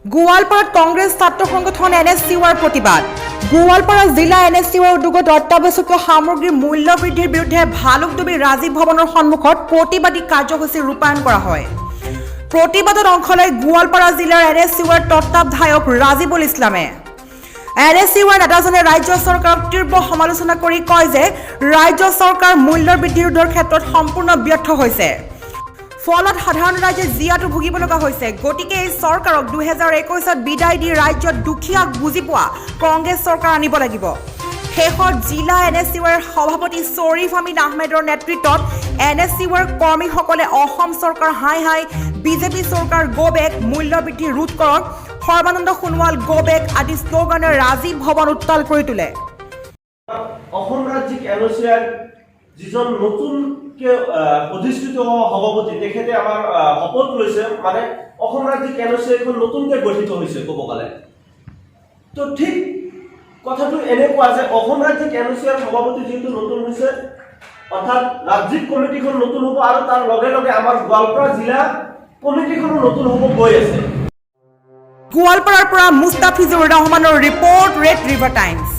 গোৱালপাৰাত কংগ্ৰেছ ছাত্ৰ সংগঠন NSUৰ প্ৰতিবাদ গোৱালপাৰা জিলা NSUৰ উদ্যোগত অত্যাৱশ্যকীয় সামগ্ৰীৰ মূল্য বৃদ্ধিৰ বিৰুদ্ধে ভালুকডুবি ৰাজীৱ ভৱনৰ সন্মুখত প্ৰতিবাদী কাৰ্যসূচী ৰূপায়ণ কৰা হয়। প্ৰতিবাদত অংশ লৈ গোৱালপাৰা জিলাৰ NSUৰ তত্ত্বাৱধায়ক ৰাজিবুল ইছলামে NSUৰ নেতাজনে ৰাজ্য চৰকাৰক তীব্ৰ সমালোচনা কৰি কয় যে ৰাজ্য চৰকাৰ মূল্য বৃদ্ধি ৰোধৰ ক্ষেত্ৰত সম্পূৰ্ণ ব্যৰ্থ হৈছে। ফলত সাধাৰণ ৰাইজে জিয়াটো ভুগিব লগা হৈছে। গতিকে এই চৰকাৰক 2021ত বিদায় দি ৰাজ্যত দুখীয়াক বুজি পোৱা কংগ্ৰেছ চৰকাৰ আনিব লাগিব। শেষত জিলা NSUৰ সভাপতি শ্বৰীফ আমিন আহমেদৰ নেতৃত্বত NSUৰ কৰ্মীসকলে অসম চৰকাৰ হাই হাই, বিজেপি চৰকাৰ গো বেক, মূল্য বৃদ্ধি ৰোধ কৰক, সৰ্বানন্দ সোণোৱাল গো বেক আদি শ্লোগানে ৰাজীৱ ভৱন উত্তাল কৰি তোলে। অসম ৰাজ্যিক NSUৰ যিজন নতুনকে অধিষ্ঠিত সভাপতি তেখেতে আমাৰ শপত লৈছে, মানে অসম ৰাজ্যিক NSU এখন নতুনকে গঠিত হৈছে ক'ব গ'লে। তো ঠিক কথাটো এনেকুৱা যে অসম ৰাজ্যিক NSUৰ সভাপতি যিহেতু নতুন হৈছে, অৰ্থাৎ ৰাজ্যিক কমিটিখন নতুন হ'ব আৰু তাৰ লগে লগে আমাৰ গোৱালপাৰা জিলা কমিটিখনো নতুন হ'ব গৈ আছে। গোৱালপাৰাৰ পৰা মুস্তাফিজুৰ ৰহমানৰ ৰিপৰ্ট, ৰেড ৰিভাৰ টাইমছ।